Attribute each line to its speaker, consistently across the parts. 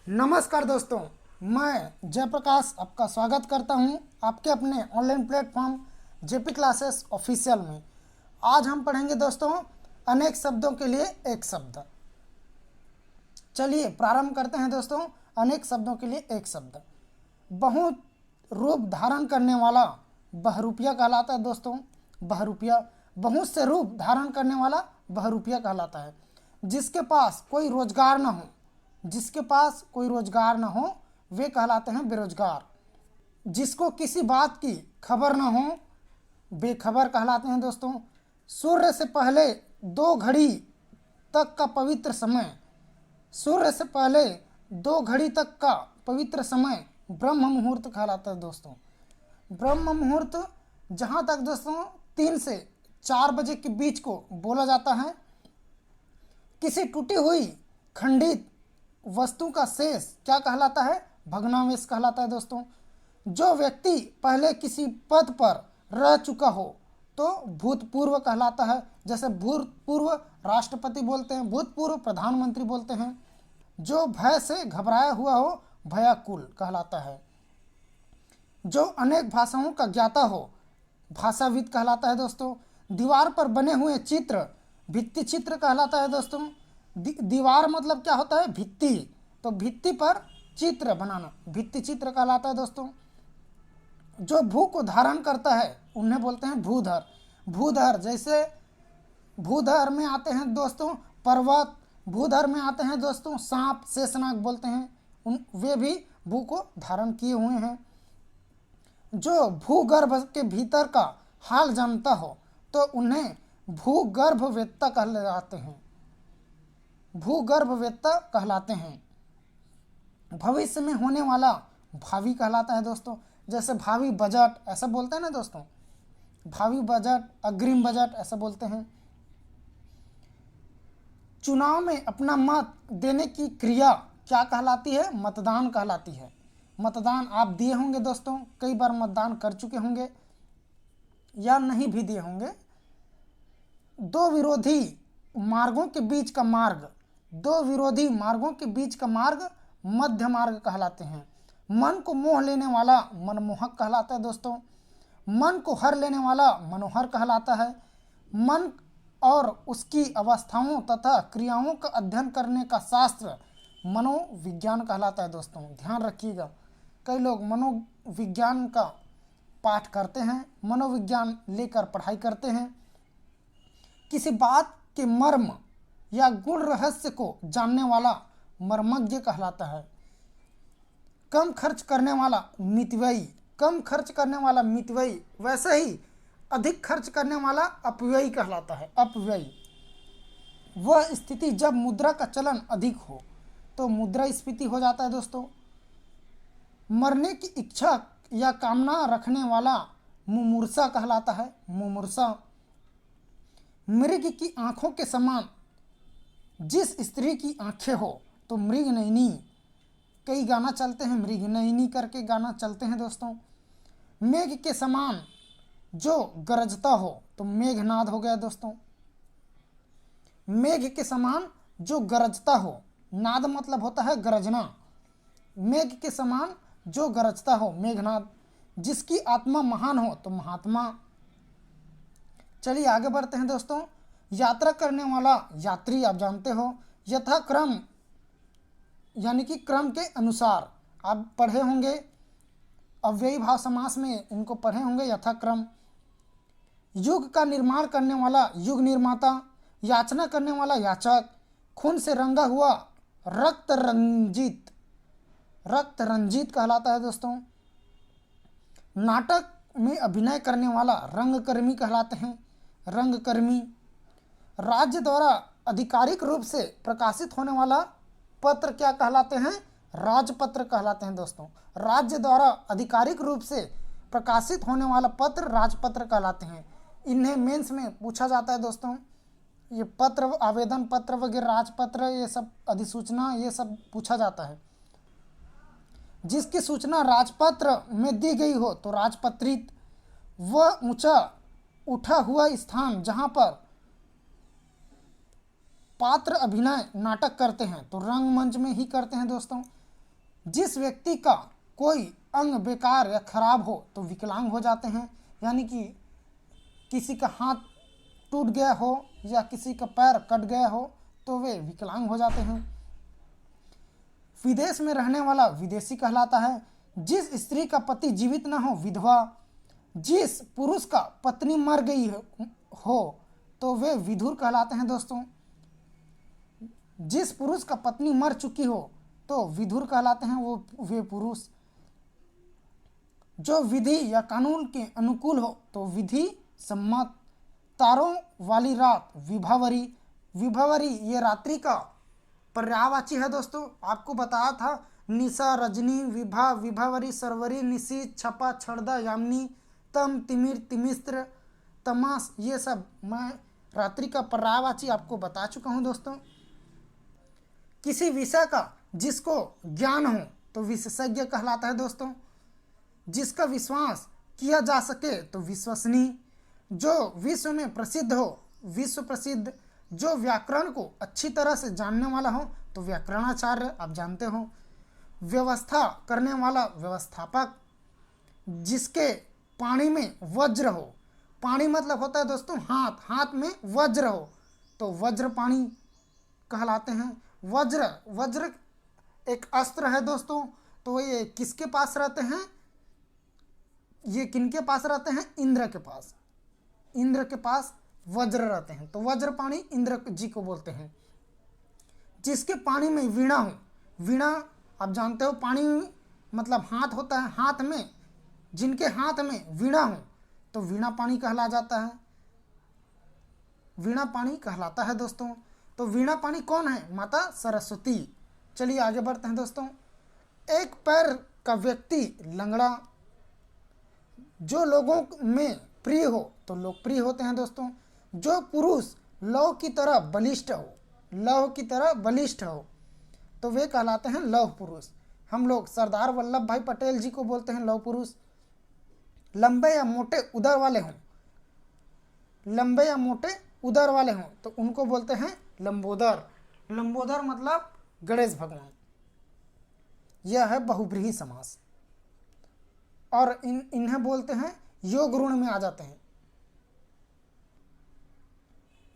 Speaker 1: नमस्कार दोस्तों, मैं जयप्रकाश आपका स्वागत करता हूं आपके अपने online platform JP classes official में। आज हम पढ़ेंगे दोस्तों अनेक शब्दों के लिए एक शब्द। चलिए प्रारंभ करते हैं दोस्तों। अनेक शब्दों के लिए एक शब्द। बहुत रूप धारण करने वाला बहरूपिया कहलाता है दोस्तों। बहरूपिया बहुत से रूप धारण करने वाला बहरूपिया कहलाता है। जिसके पास कोई रोजगार न हो, जिसके पास कोई रोजगार न हो वे कहलाते हैं बेरोजगार। जिसको किसी बात की खबर न हो बेखबर कहलाते हैं दोस्तों। सूर्य से पहले 2 घड़ी तक का पवित्र समय, सूर्य से पहले 2 घड़ी तक का पवित्र समय ब्रह्म मुहूर्त कहलाता है दोस्तों। ब्रह्म मुहूर्त जहाँ तक दोस्तों 3 से 4 बजे के बीच को बोला जाता है। किसी टूटी हुई खंडित वस्तु का शेष क्या कहलाता है? भग्नावशेष कहलाता है दोस्तों। जो व्यक्ति पहले किसी पद पर रह चुका हो तो भूतपूर्व कहलाता है। जैसे भूतपूर्व राष्ट्रपति बोलते हैं, भूतपूर्व प्रधानमंत्री बोलते हैं। जो भय से घबराया हुआ हो भयाकुल कहलाता है। जो अनेक भाषाओं का ज्ञाता हो भाषाविद कहलाता है दोस्तों। दीवार पर बने हुए चित्र भित्ति चित्र कहलाता है दोस्तों। दीवार मतलब क्या होता है? भित्ति। तो भित्ति पर चित्र बनाना भित्ति चित्र कहलाता है दोस्तों। जो भू को धारण करता है उन्हें बोलते हैं भूधर। भूधर जैसे भूधर में आते हैं दोस्तों पर्वत, भूधर में आते हैं दोस्तों सांप, शेषनाग बोलते हैं। वे भी भू को धारण किए हुए हैं। जो भूगर्भ के भीतर का हाल जानता हो तो उन्हें भूगर्भवेत्ता कहलाते हैं। भूगर्भवेत्ता कहलाते हैं। भविष्य में होने वाला भावी कहलाता है दोस्तों। जैसे भावी बजट ऐसा बोलते हैं ना दोस्तों, भावी बजट, अग्रिम बजट ऐसा बोलते हैं। चुनाव में अपना मत देने की क्रिया क्या कहलाती है? मतदान कहलाती है। मतदान आप दिए होंगे दोस्तों, कई बार मतदान कर चुके होंगे या नहीं भी दिए होंगे। दो विरोधी मार्गों के बीच का मार्ग, दो विरोधी मार्गों के बीच का मार्ग मध्य मार्ग कहलाते हैं। मन को मोह लेने वाला मनमोहक कहलाता है दोस्तों। मन को हर लेने वाला मनोहर कहलाता है। मन और उसकी अवस्थाओं तथा क्रियाओं का अध्ययन करने का शास्त्र मनोविज्ञान कहलाता है दोस्तों। ध्यान रखिएगा, कई लोग मनोविज्ञान का पाठ करते हैं, मनोविज्ञान लेकर पढ़ाई करते हैं। किसी बात के मर्म या गुण रहस्य को जानने वाला मर्मज्ञ कहलाता है। कम खर्च करने वाला मितव्ययी, कम खर्च करने वाला मितव्ययी, वैसे ही अधिक खर्च करने वाला अपव्ययी कहलाता है। अपव्ययी वह स्थिति जब मुद्रा का चलन अधिक हो तो मुद्रास्फीति हो जाता है दोस्तों। मरने की इच्छा या कामना रखने वाला मुमूर्षा कहलाता है। मुमूर्षा मृग की आंखों के समान जिस स्त्री की आंखें हो तो मृगनयनी, कई गाना चलते हैं मृगनयनी करके गाना चलते हैं दोस्तों। मेघ के समान जो गरजता हो तो मेघनाद हो गया दोस्तों। मेघ के समान जो गरजता हो, नाद मतलब होता है गरजना। मेघ के समान जो गरजता हो मेघनाद। जिसकी आत्मा महान हो तो महात्मा। चलिए आगे बढ़ते हैं दोस्तों। यात्रा करने वाला यात्री आप जानते हो। यथाक्रम यानी कि क्रम के अनुसार आप पढ़े होंगे, अव्ययी भाव समास में इनको पढ़े होंगे यथाक्रम। युग का निर्माण करने वाला युग निर्माता। याचना करने वाला याचक। खून से रंगा हुआ रक्त रंजित, रक्त रंजित कहलाता है दोस्तों। नाटक में अभिनय करने वाला रंगकर्मी कहलाते हैं। रंगकर्मी। राज्य द्वारा आधिकारिक रूप से प्रकाशित होने वाला पत्र क्या कहलाते हैं? राजपत्र कहलाते हैं दोस्तों। राज्य द्वारा आधिकारिक रूप से प्रकाशित होने वाला पत्र राजपत्र कहलाते हैं। इन्हें मेंस में पूछा जाता है दोस्तों। ये पत्र, आवेदन पत्र वगैरह, राजपत्र, ये सब अधिसूचना, ये सब पूछा जाता है। जिसकी सूचना राजपत्र में दी गई हो तो राजपत्रित। वह ऊंचा उठा हुआ स्थान जहां पर पात्र अभिनय नाटक करते हैं तो रंगमंच में ही करते हैं दोस्तों। जिस व्यक्ति का कोई अंग बेकार या खराब हो तो विकलांग हो जाते हैं, यानी कि किसी का हाथ टूट गया हो या किसी का पैर कट गया हो तो वे विकलांग हो जाते हैं। विदेश में रहने वाला विदेशी कहलाता है। जिस स्त्री का पति जीवित न हो विधवा। जिस पुरुष का पत्नी मर गई हो तो वे विधुर कहलाते हैं दोस्तों। जिस पुरुष का पत्नी मर चुकी हो तो विधुर कहलाते हैं वे पुरुष। जो विधि या कानून के अनुकूल हो तो विधि सम्मत। तारों वाली रात विभावरी। विभावरी ये रात्रि का पर्यायवाची है दोस्तों। आपको बताया था निशा, रजनी, विभा, विभावरी, सरवरी, निशी, छपा, छड़दा, यामिनी, तम, तिमिर, तिमिस्त्र, तमास, ये सब मैं रात्रि का पर्यायवाची आपको बता चुका हूँ दोस्तों। किसी विषय का जिसको ज्ञान हो तो विशेषज्ञ कहलाता है दोस्तों। जिसका विश्वास किया जा सके तो विश्वसनीय। जो विश्व में प्रसिद्ध हो विश्व प्रसिद्ध। जो व्याकरण को अच्छी तरह से जानने वाला हो तो व्याकरणाचार्य, आप जानते हो। व्यवस्था करने वाला व्यवस्थापक। जिसके पानी में वज्र हो। पानी मतलब होता है दोस्तों हाथ, हाथ में वज्र हो तो वज्र पाणी कहलाते हैं। वज्र एक अस्त्र है दोस्तों। तो ये किसके पास रहते हैं? ये किनके पास रहते हैं? इंद्र के पास। इंद्र के पास वज्र रहते हैं तो वज्रपाणी इंद्र जी को बोलते हैं। जिसके पानी में वीणा हो। वीणा आप जानते हो पानी मतलब हाथ होता है, हाथ में जिनके हाथ में वीणा हो तो वीणा पाणी कहला जाता है। वीणा पाणी कहलाता है दोस्तों। तो वीणा पाणी कौन है? माता सरस्वती। चलिए आगे बढ़ते हैं दोस्तों। एक पैर का व्यक्ति लंगड़ा। जो लोगों में प्रिय हो तो लोकप्रिय होते हैं दोस्तों। जो पुरुष लौह की तरह बलिष्ठ हो, लौह की तरह बलिष्ठ हो तो वे कहलाते हैं लौह पुरुष। हम लोग सरदार वल्लभ भाई पटेल जी को बोलते हैं लौह पुरुष। लंबे या मोटे उदर वाले हों, लंबे या मोटे उदर वाले हों तो उनको बोलते हैं लंबोदर। लंबोदर मतलब गणेश भगवान। यह है बहुब्रीहि समास और इन्हें बोलते हैं योग ऋण में आ जाते हैं।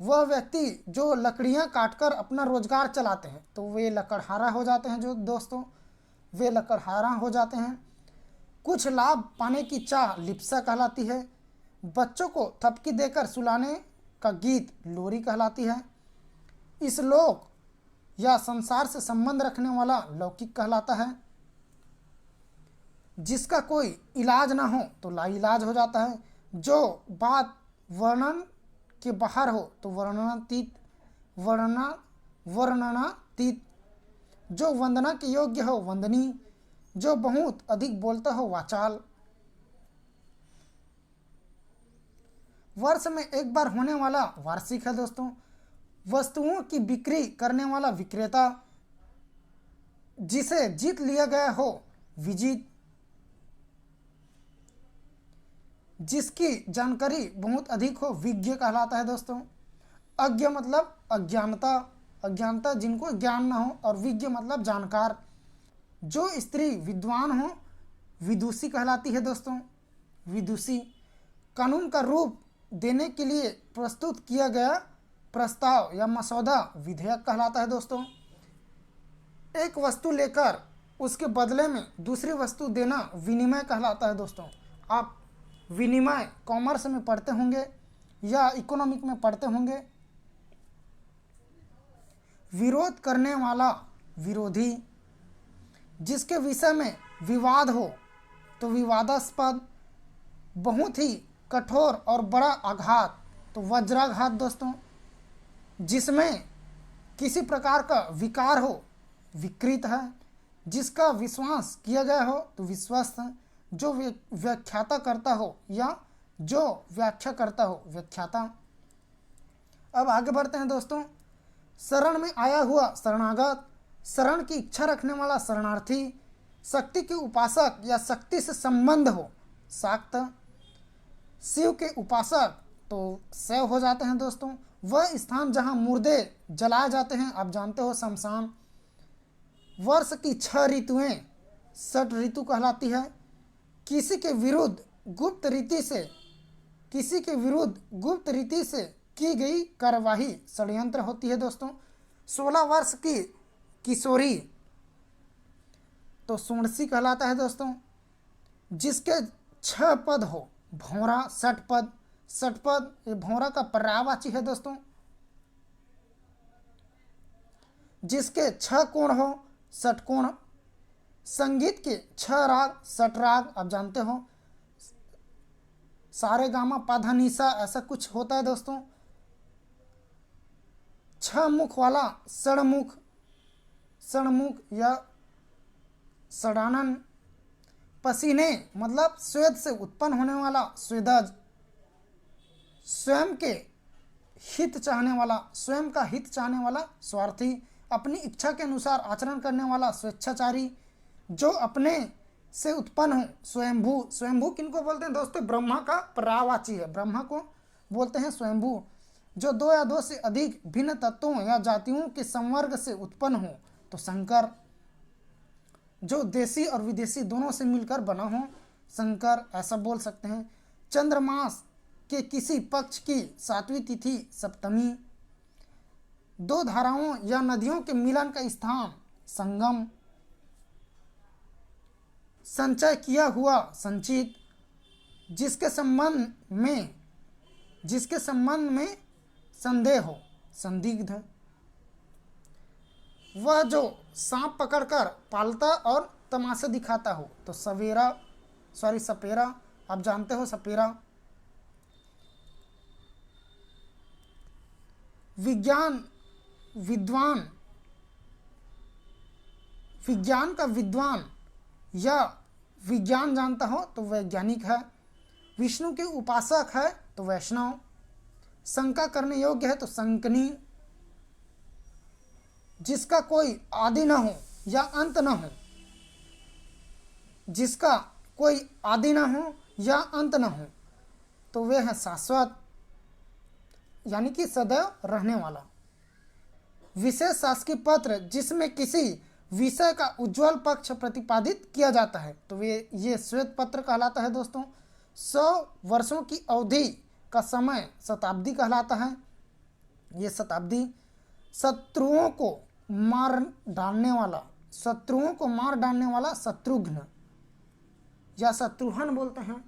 Speaker 1: वह व्यक्ति जो लकड़ियां काटकर अपना रोजगार चलाते हैं तो वे लकड़हारा हो जाते हैं। जो दोस्तों वे लकड़हारा हो जाते हैं। कुछ लाभ पाने की चाह लिप्सा कहलाती है। बच्चों को थपकी देकर सुलाने का गीत लोरी कहलाती है। इस लोक या संसार से संबंध रखने वाला लौकिक कहलाता है। जिसका कोई इलाज ना हो तो लाइलाज हो जाता है। जो बात वर्णन के बाहर हो तो वर्णनातीत। वर्णनातीत। जो वंदना के योग्य हो वंदनीय। जो बहुत अधिक बोलता हो वाचाल। वर्ष में एक बार होने वाला वार्षिक है दोस्तों। वस्तुओं की बिक्री करने वाला विक्रेता। जिसे जीत लिया गया हो विजित। जिसकी जानकारी बहुत अधिक हो विज्ञ कहलाता है दोस्तों। अज्ञ मतलब अज्ञानता, अज्ञानता जिनको ज्ञान ना हो, और विज्ञ मतलब जानकार। जो स्त्री विद्वान हो विदुषी कहलाती है दोस्तों। विदुषी कानून का रूप देने के लिए प्रस्तुत किया गया प्रस्ताव या मसौदा विधेयक कहलाता है दोस्तों। एक वस्तु लेकर उसके बदले में दूसरी वस्तु देना विनिमय कहलाता है दोस्तों। आप विनिमय कॉमर्स में पढ़ते होंगे या इकोनॉमिक में पढ़ते होंगे। विरोध करने वाला विरोधी। जिसके विषय में विवाद हो तो विवादास्पद। बहुत ही कठोर और बड़ा आघात तो वज्राघात दोस्तों। जिसमें किसी प्रकार का विकार हो विकृत है। जिसका विश्वास किया गया हो तो विश्वस्त है। जो व्याख्याता करता हो या जो व्याख्या करता हो व्याख्याता। अब आगे बढ़ते हैं दोस्तों। शरण में आया हुआ शरणागत। शरण की इच्छा रखने वाला शरणार्थी। शक्ति के उपासक या शक्ति से संबंध हो शाक्त। शिव के उपासक तो शैव हो जाते हैं दोस्तों। वह स्थान जहां मुर्दे जलाए जाते हैं, आप जानते हो शमशान। वर्ष की 6 ऋतुएं षट ऋतु कहलाती है। किसी के विरुद्ध गुप्त रीति से की गई कार्यवाही षड्यंत्र होती है दोस्तों। 16 वर्ष की किशोरी तो सुणसी कहलाता है दोस्तों। जिसके 6 पद हो, भौरा, षटपद ये भौरा का पर्यायवाची है दोस्तों। जिसके 6 कोण हो, षटकोण। संगीत के 6 राग, षटराग, आप जानते हो सारे गामा पाधा निसा ऐसा कुछ होता है दोस्तों। 6 मुख वाला षणमुख या षडानन। पसीने मतलब स्वेद से उत्पन्न होने वाला स्वेदज। स्वयं का हित चाहने वाला स्वार्थी। अपनी इच्छा के अनुसार आचरण करने वाला स्वेच्छाचारी। जो अपने से उत्पन्न हो, स्वयंभू किनको बोलते हैं दोस्तों? ब्रह्मा का पर्यायवाची है, ब्रह्मा को बोलते हैं स्वयंभू। जो 2 या 2 से अधिक भिन्न तत्वों या जातियों के संवर्ग से उत्पन्न हो तो शंकर। जो देशी और विदेशी दोनों से मिलकर बना हो, शंकर ऐसा बोल सकते हैं। चंद्रमास के किसी पक्ष की 7वीं तिथि सप्तमी। 2 धाराओं या नदियों के मिलन का स्थान संगम। संचय किया हुआ संचित। जिसके संबंध में संदेह हो, संदिग्ध। वह जो सांप पकड़कर पालता और तमाशा दिखाता हो तो सपेरा, आप जानते हो सपेरा। विज्ञान का विद्वान या विज्ञान जानता हो तो वैज्ञानिक है। विष्णु के उपासक है तो वैष्णव। शंका करने योग्य है तो शंकनी। जिसका कोई आदि न हो या अंत न हो, जिसका कोई आदि न हो या अंत न हो तो वे है शाश्वत, यानी कि सदैव रहने वाला। विशेष शासकीय पत्र जिसमें किसी विषय का उज्जवल पक्ष प्रतिपादित किया जाता है तो ये श्वेत पत्र कहलाता है दोस्तों। 100 वर्षों की अवधि का समय शताब्दी कहलाता है। ये शताब्दी। शत्रुओं को मार डालने वाला शत्रुघ्न या शत्रुघ्न बोलते हैं।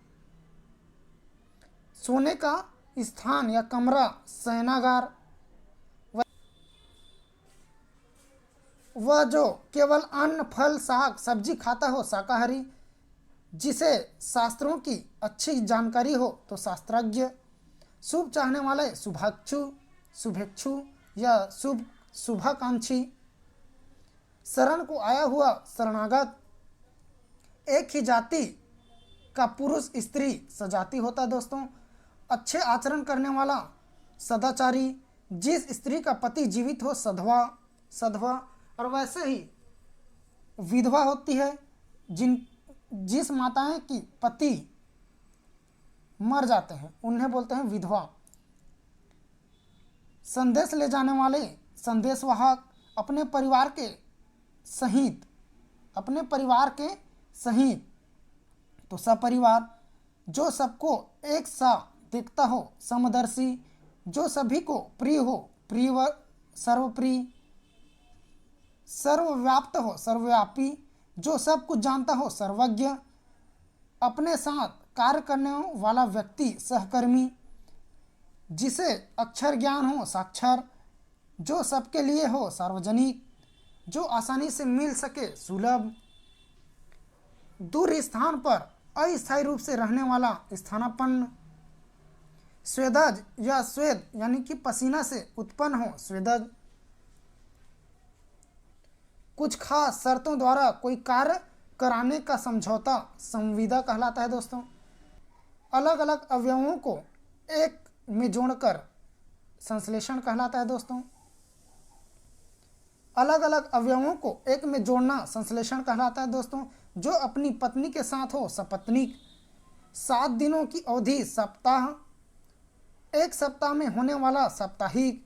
Speaker 1: सोने का स्थान या कमरा शयनागार। वह जो केवल अन्न, फल, साग, सब्जी खाता हो शाकाहारी। जिसे शास्त्रों की अच्छी जानकारी हो तो शास्त्रज्ञ। शुभ चाहने वाले शुभेच्छु या शुभाकांक्षी। शरण को आया हुआ शरणागत। एक ही जाति का पुरुष स्त्री सजाति होता है दोस्तों। अच्छे आचरण करने वाला सदाचारी। जिस स्त्री का पति जीवित हो सधवा। और वैसे ही विधवा होती है जिस माताएं की पति मर जाते हैं उन्हें बोलते हैं विधवा। संदेश ले जाने वाले संदेशवाहक। अपने परिवार के सहित तो सपरिवार। जो सबको एक सा देखता हो समदर्शी। जो सभी को प्रिय हो सर्वप्रिय। सर्वव्याप्त हो सर्वव्यापी। जो सब कुछ जानता हो सर्वज्ञ। अपने साथ कार्य करने वाला व्यक्ति सहकर्मी। जिसे अक्षर ज्ञान हो साक्षर। जो सबके लिए हो सार्वजनिक। जो आसानी से मिल सके सुलभ। दूर स्थान पर अस्थायी रूप से रहने वाला स्थानापन्न। स्वेदज या स्वेद यानी कि पसीना से उत्पन्न हो स्वेदज। कुछ खास शर्तों द्वारा कोई कार्य कराने का समझौता संविदा कहलाता है दोस्तों। अलग अलग अवयवों को एक में जोड़कर संश्लेषण कहलाता है दोस्तों। अलग अलग अवयवों को एक में जोड़ना संश्लेषण कहलाता है दोस्तों। जो अपनी पत्नी के साथ हो सपत्नीक। 7 दिनों की अवधि सप्ताह। 1 सप्ताह में होने वाला साप्ताहिक।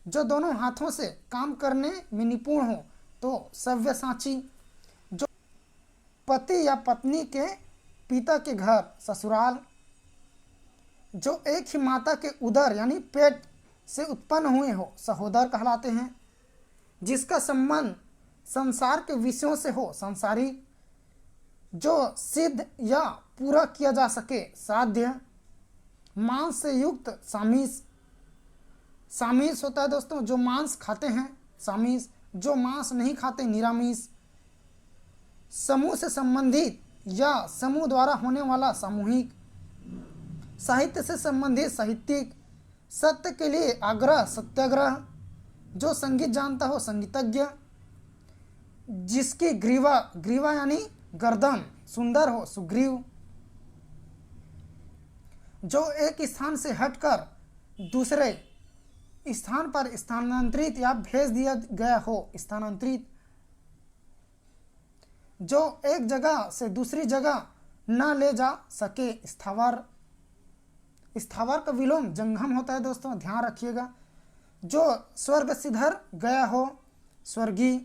Speaker 1: जो दोनों हाथों से काम करने में निपुण हो तो सव्यसाची। पति या पत्नी के पिता के घर ससुराल, जो एक ही माता के उदर यानी पेट से उत्पन्न हुए हो सहोदर कहलाते हैं, जिसका संबंध संसार के विषयों से हो संसारिक, जो सिद्ध या पूरा किया जा सके साध्य, मांस से युक्त सामीस, सामीस होता है दोस्तों जो मांस खाते हैं सामीस, जो मांस नहीं खाते निरामीस, समूह से संबंधित या समूह द्वारा होने वाला सामूहिक, साहित्य से संबंधित साहित्यिक, सत्य के लिए आग्रह सत्याग्रह, जो संगीत जानता हो संगीतज्ञ, जिसकी ग्रीवा, ग्रीवा यानी गर्दन सुंदर हो सुग्रीव, जो एक स्थान से हटकर दूसरे स्थान पर स्थानांतरित या भेज दिया गया हो स्थानांतरित, जो एक जगह से दूसरी जगह न ले जा सके स्थावर, स्थावर का विलोम जंगम होता है दोस्तों ध्यान रखिएगा, जो स्वर्ग सिधर गया हो स्वर्गीय,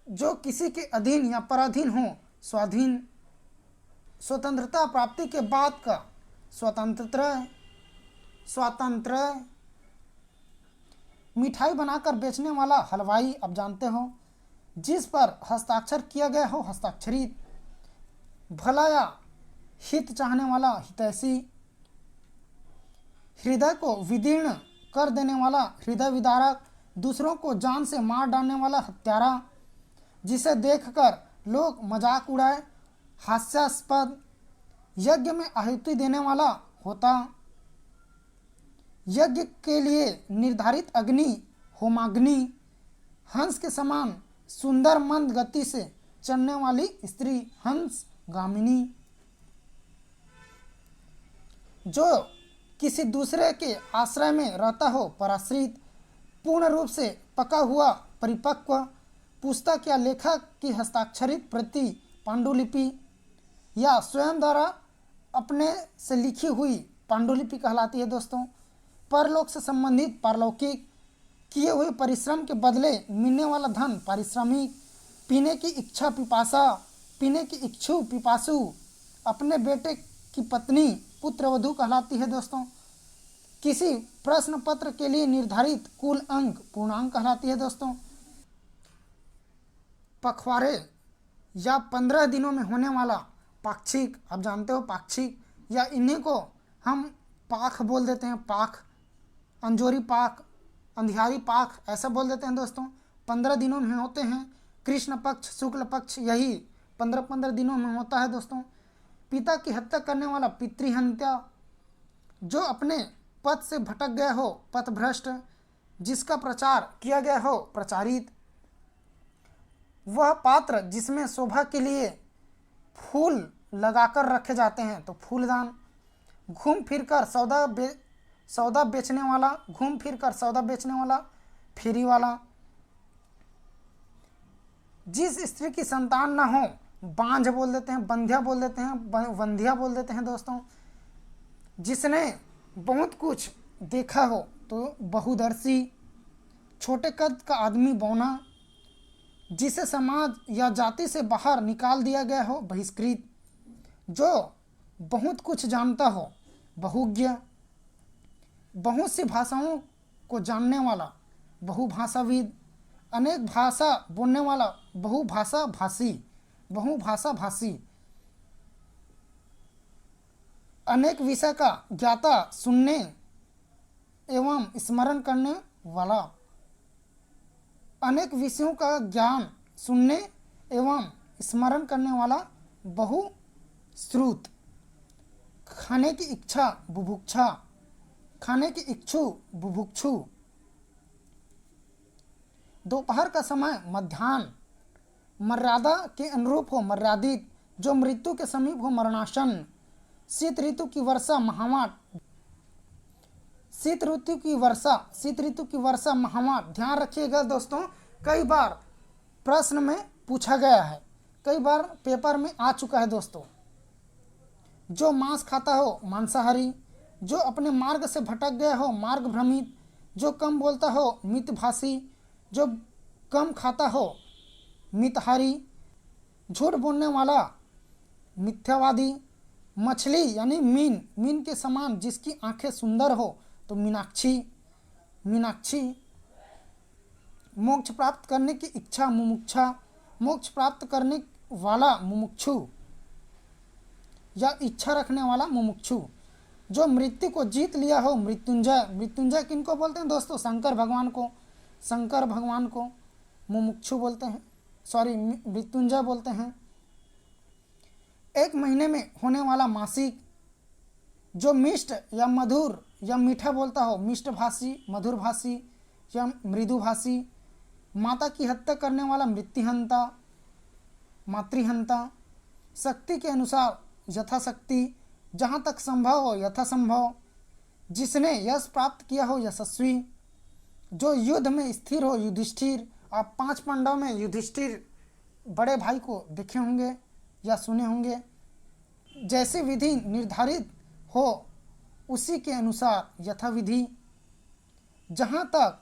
Speaker 1: जो किसी के अधीन या पराधीन हो स्वाधीन, स्वतंत्रता प्राप्ति के बाद का स्वतंत्र, स्वातंत्र, मिठाई बनाकर बेचने वाला हलवाई आप जानते हो, जिस पर हस्ताक्षर किया गया हो हस्ताक्षरित, भला या हित चाहने वाला हितैषी, हृदय को विदीर्ण कर देने वाला हृदय विदारक, दूसरों को जान से मार डालने वाला हत्यारा, जिसे देखकर लोग मजाक उड़ाए हास्यास्पद, यज्ञ में आहुति देने वाला होता, यज्ञ के लिए निर्धारित अग्नि होमाग्नि, हंस के समान सुंदर मंद गति से चलने वाली स्त्री हंस गामिनी, जो किसी दूसरे के आश्रय में रहता हो पराश्रित, पूर्ण रूप से पका हुआ परिपक्व, पुस्तक या लेखक की हस्ताक्षरित प्रति पांडुलिपि या स्वयं द्वारा अपने से लिखी हुई पांडुलिपि कहलाती है दोस्तों, परलोक से संबंधित पारलौकिक, किए हुए परिश्रम के बदले मिलने वाला धन पारिश्रमिक, पीने की इच्छा पिपासा, पीने की इच्छु पिपासु, अपने बेटे की पत्नी पुत्रवधू कहलाती है दोस्तों, किसी प्रश्न पत्र के लिए निर्धारित कुल अंक पूर्णांक कहलाती है दोस्तों, पखवाड़े या 15 दिनों में होने वाला पाक्षिक आप जानते हो पाक्षिक, या इन्हीं को हम पाख बोल देते हैं पाख, अंजोरी पाक, अंधियारी पाक ऐसा बोल देते हैं दोस्तों, 15 दिनों में होते हैं, कृष्ण पक्ष शुक्ल पक्ष यही 15-15 दिनों में होता है दोस्तों, पिता की हत्या करने वाला पितृहत्या, जो अपने पथ से भटक गया हो पथभ्रष्ट, जिसका प्रचार किया गया हो प्रचारित, वह पात्र जिसमें शोभा के लिए फूल लगाकर रखे जाते हैं तो फूलदान, घूम फिर कर सौदा बेचने वाला, घूम फिर कर सौदा बेचने वाला फेरी वाला, जिस स्त्री की संतान ना हो बांझ बोल देते हैं, बंध्या बोल देते हैं, वंध्या बोल देते हैं दोस्तों, जिसने बहुत कुछ देखा हो तो बहुदर्शी, छोटे कद का आदमी बौना, जिसे समाज या जाति से बाहर निकाल दिया गया हो बहिष्कृत, जो बहुत कुछ जानता हो बहुज्ञ, बहुत सी भाषाओं को जानने वाला बहुभाषाविद, अनेक भाषा बोलने वाला बहुभाषा भाषी, अनेक विषय का ज्ञाता सुनने एवं स्मरण करने वाला, अनेक विषयों का ज्ञान सुनने एवं स्मरण करने वाला बहुश्रुत, खाने की इच्छा बुभुक्षा, खाने की इच्छु बुभुक्षु, दोपहर का समय मध्याह्न, मर्यादा के अनुरूप हो मर्यादित, जो मृत्यु के समीप हो मरणासन, शीत ऋतु की वर्षा महावाट, शीत ऋतु की वर्षा महावाट, ध्यान रखिएगा दोस्तों, कई बार प्रश्न में पूछा गया है, कई बार पेपर में आ चुका है दोस्तों, जो मांस खाता हो मांसाहारी, जो अपने मार्ग से भटक गया हो मार्ग भ्रमित, जो कम बोलता हो मितभाषी, जो कम खाता हो मितहारी, झूठ बोलने वाला मिथ्यावादी। मछली यानी मीन, मीन के समान जिसकी आंखें सुंदर हो तो मीनाक्षी, मीनाक्षी। मोक्ष प्राप्त करने की इच्छा मुमुक्षा, मोक्ष प्राप्त करने वाला मुमुक्षु या इच्छा रखने वाला मुमुक्षु। जो मृत्यु को जीत लिया हो मृत्युंजय, मृत्युंजय किनको बोलते हैं दोस्तों? शंकर भगवान को, शंकर भगवान को मुमुक्षु बोलते हैं, सॉरी मृत्युंजय बोलते हैं। 1 महीने में होने वाला मासिक। जो मिष्ट या मधुर या मीठा बोलता हो, मिष्ट भाषी, मधुर भाषी या मृदु भाषी। माता की हत्या करने वाला मृत्युहंता, मातृहंता। शक्ति के अनुसार यथाशक्ति, जहाँ तक संभव हो यथासंभव। जिसने यश प्राप्त किया हो यशस्वी। जो युद्ध में स्थिर हो युधिष्ठिर। आप 5 पांडव में युधिष्ठिर बड़े भाई को देखे होंगे या सुने होंगे। जैसी विधि निर्धारित हो उसी के अनुसार यथाविधि। जहाँ तक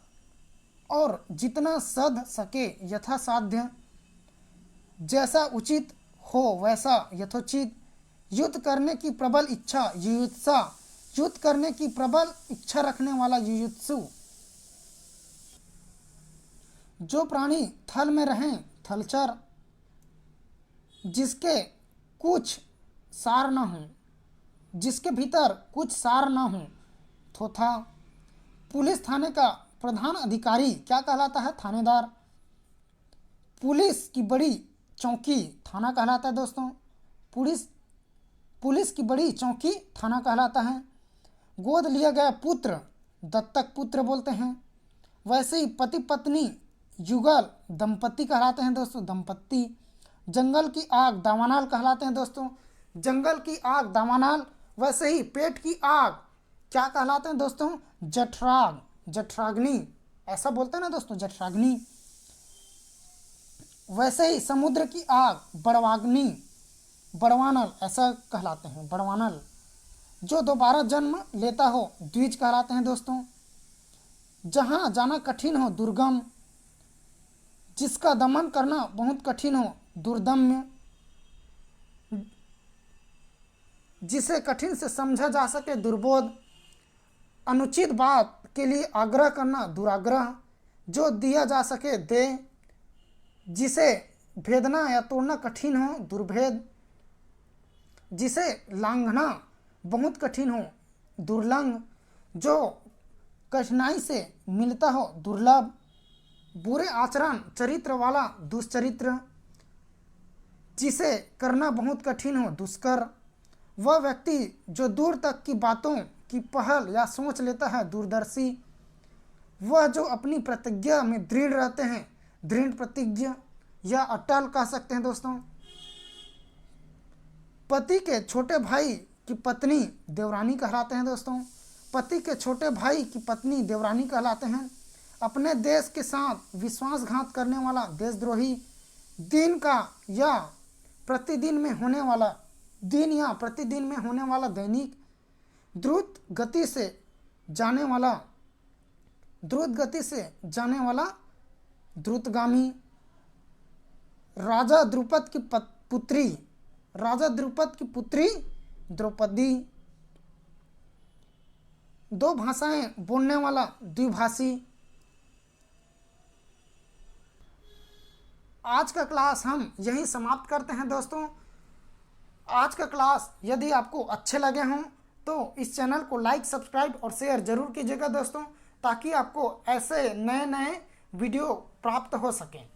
Speaker 1: और जितना सध सके यथासाध्य। जैसा उचित हो वैसा यथोचित। युद्ध करने की प्रबल इच्छा युयुत्सा, युद्ध करने की प्रबल इच्छा रखने वाला युयुत्सु। जो प्राणी थल में रहें थलचर, जिसके कुछ सार न हो, जिसके भीतर कुछ सार न हो थोथा। पुलिस थाने का प्रधान अधिकारी क्या कहलाता है? थानेदार। पुलिस की बड़ी चौकी थाना कहलाता है दोस्तों। पुलिस की बड़ी चौकी थाना कहलाता है। गोद लिया गया पुत्र दत्तक पुत्र बोलते हैं। वैसे ही पति पत्नी युगल दंपति कहलाते हैं दोस्तों, दंपत्ति। जंगल की आग दावानल कहलाते हैं दोस्तों, जंगल की आग दावानल। वैसे ही पेट की आग क्या कहलाते हैं दोस्तों? जठराग, जठराग्नि, ऐसा बोलते हैं ना दोस्तों, जठराग्नि। वैसे ही समुद्र की आग बड़वाग्नि, बड़वानल ऐसा कहलाते हैं, बड़वानल। जो दोबारा जन्म लेता हो द्विज कहलाते हैं दोस्तों। जहाँ जाना कठिन हो दुर्गम, जिसका दमन करना बहुत कठिन हो दुर्दम्य, जिसे कठिन से समझा जा सके दुर्बोध, अनुचित बात के लिए आग्रह करना दुराग्रह, जो दिया जा सके दे, जिसे भेदना या तोड़ना कठिन हो दुर्भेद, जिसे लांघना बहुत कठिन हो दुर्लंघ, जो कठिनाई से मिलता हो दुर्लभ, बुरे आचरण चरित्र वाला दुष्चरित्र, जिसे करना बहुत कठिन हो दुष्कर, वह व्यक्ति जो दूर तक की बातों की पहल या सोच लेता है दूरदर्शी, वह जो अपनी प्रतिज्ञा में दृढ़ रहते हैं दृढ़ प्रतिज्ञा या अटल कह सकते हैं दोस्तों। पति के छोटे भाई की पत्नी देवरानी कहलाते हैं दोस्तों। पति के छोटे भाई की पत्नी देवरानी कहलाते हैं। अपने देश के साथ विश्वासघात करने वाला देशद्रोही, दिन का या प्रतिदिन में होने वाला, दिन या प्रतिदिन में होने वाला दैनिक, द्रुत गति से जाने वाला, द्रुत गति से जाने वाला द्रुतगामी। राजा द्रुपद की पुत्री, राजा द्रुपद की पुत्री द्रौपदी। 2 भाषाएं बोलने वाला द्विभाषी। आज का क्लास हम यहीं समाप्त करते हैं दोस्तों। आज का क्लास यदि आपको अच्छे लगे हों तो इस चैनल को लाइक, सब्सक्राइब और शेयर जरूर कीजिएगा दोस्तों, ताकि आपको ऐसे नए नए वीडियो प्राप्त हो सकें।